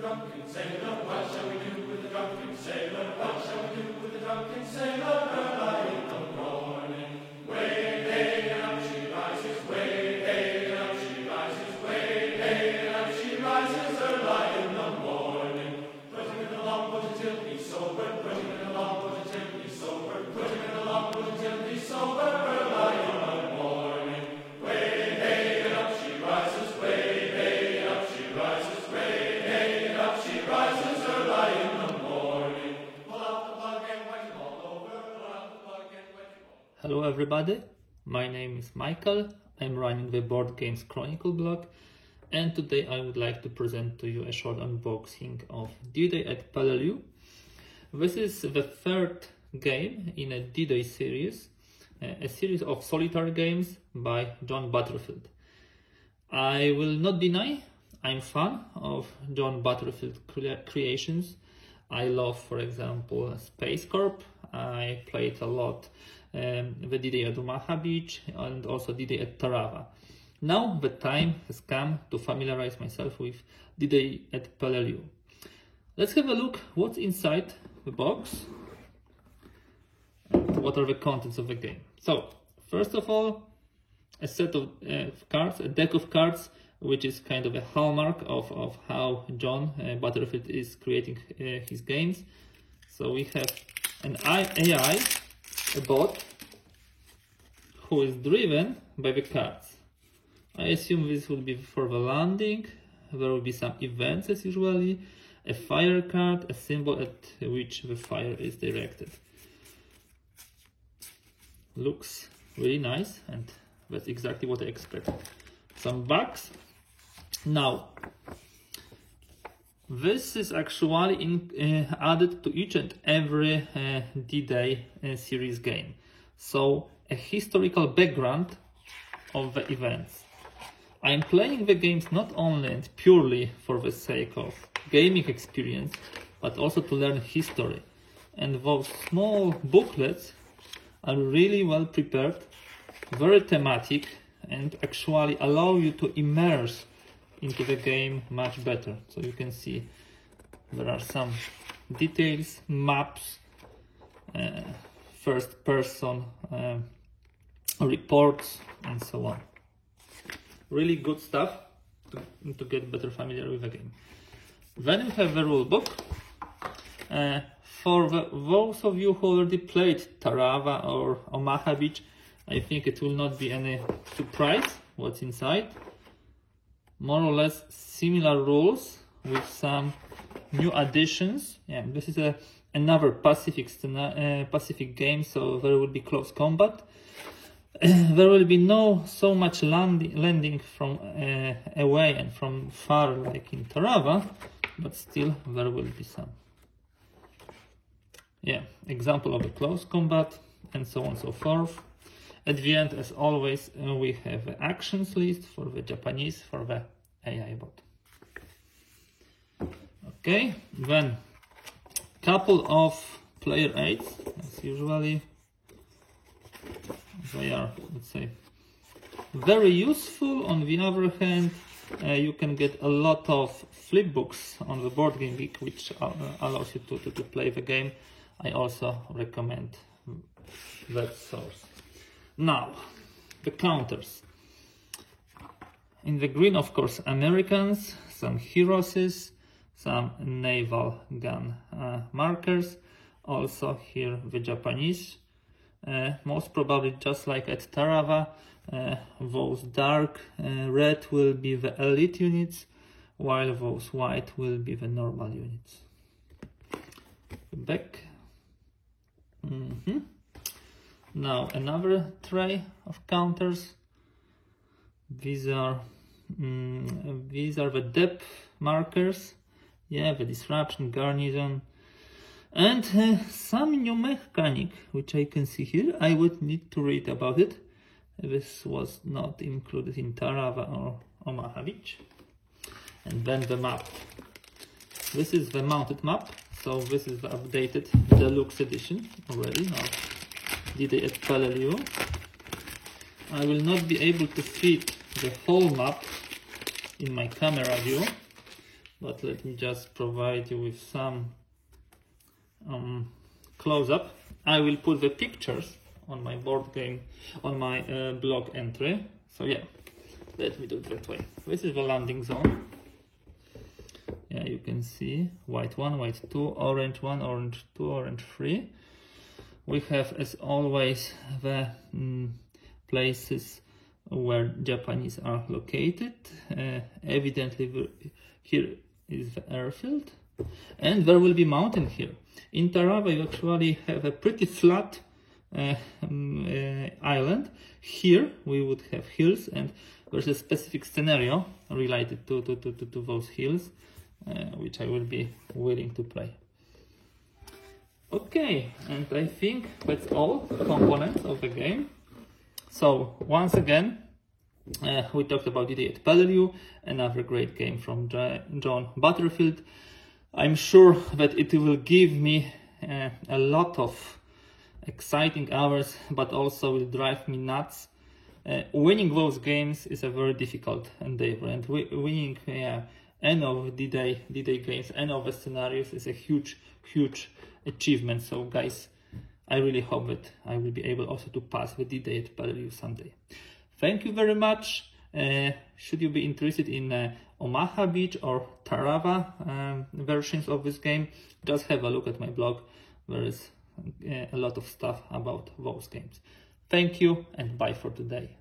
drunken sailor? What shall we do with the drunken sailor? What shall we do with the drunken sailor? Early in the morning, way hey, and up she rises. Way hey, and up she rises. Way hey, and up she rises. Early in the morning, putting in the longboat until he's sober. Putting in the longboat until he's sober. Putting in the longboat until he's sober. Early in the morning, way hey, and up she rises. Way hey, and up she rises. Way hey, and up she rises. Early in the morning, pull out the plug and wet him all over. Pull out the plug and wet him all over. Hello everybody, my name is Michael, I'm running the Board Games Chronicle blog, and today I would like to present to you a short unboxing of D-Day at Peleliu. This is the third game in a D-Day series, a series of solitaire games by John Butterfield. I will not deny I'm a fan of John Butterfield creations. I love, for example, Space Corp. I played a lot the D-Day at Omaha Beach and also D-Day at Tarawa. Now the time has come to familiarize myself with D-Day at Peleliu. Let's have a look what's inside the box and what are the contents of the game. So, first of all, a set of cards, a deck of cards, which is kind of a hallmark of how John Butterfield is creating his games. So we have an AI, a bot, who is driven by the cards. I assume this would be for the landing. There will be some events as usually, a fire card, a symbol at which the fire is directed. Looks really nice, and that's exactly what I expected. Some bugs. Now, this is actually added to each and every D-Day series game. So, a historical background of the events. I am playing the games not only and purely for the sake of gaming experience, but also to learn history. And those small booklets are really well prepared, very thematic, and actually allow you to immerse into the game much better. So you can see there are some details, maps, first person reports, and so on. Really good stuff to get better familiar with the game. Then we have the rule book. For those of you who already played Tarawa or Omaha Beach, I think it will not be any surprise what's inside. More or less similar rules with some new additions. Yeah, this is another Pacific game, so there will be close combat. There will be no so much landing from away and from far like in Tarawa, but still there will be some. Yeah, example of a close combat and so on and so forth. At the end, as always, we have the actions list for the Japanese, for the AI bot. Okay, then couple of player aids, as usually. They are, let's say, very useful. On the other hand, you can get a lot of flip books on the Board Game Geek, which allows you to play the game. I also recommend that source. Now, the counters. In the green, of course, Americans, some Heroes, some naval gun markers. Also here the Japanese. Most probably just like at Tarawa, those dark red will be the elite units, while those white will be the normal units. Back. Now another tray of counters. These are the depth markers. Yeah, the disruption, garrison, and some new mechanic which I can see here. I would need to read about it. This was not included in Tarawa or Omaha Beach. And then the map. This is the mounted map. So this is the updated deluxe edition already. Now, D-Day at Peleliu. I will not be able to fit the whole map in my camera view, but let me just provide you with some close-up. I will put the pictures on my board game, on my blog entry. So yeah, let me do it that way. This is the landing zone. Yeah, you can see white 1, white 2, orange 1, orange 2, orange 3. We have, as always, the places where Japanese are located. Evidently, here is the airfield, and there will be mountain here. In Tarawa, you actually have a pretty flat island. Here we would have hills, and there's a specific scenario related to those hills, which I will be willing to play. Okay, and I think that's all components of the game. So once again, we talked about D-Day at Peleliu, another great game from John Butterfield. I'm sure that it will give me a lot of exciting hours, but also will drive me nuts. Winning those games is a very difficult endeavor, and winning any of D-Day games, any of the scenarios is a huge achievement. So guys, I really hope that I will be able also to pass the D-Day at Peleliu someday. Thank you very much. Should you be interested in Omaha Beach or Tarawa versions of this game, just have a look at my blog. There is a lot of stuff about those games. Thank you and bye for today.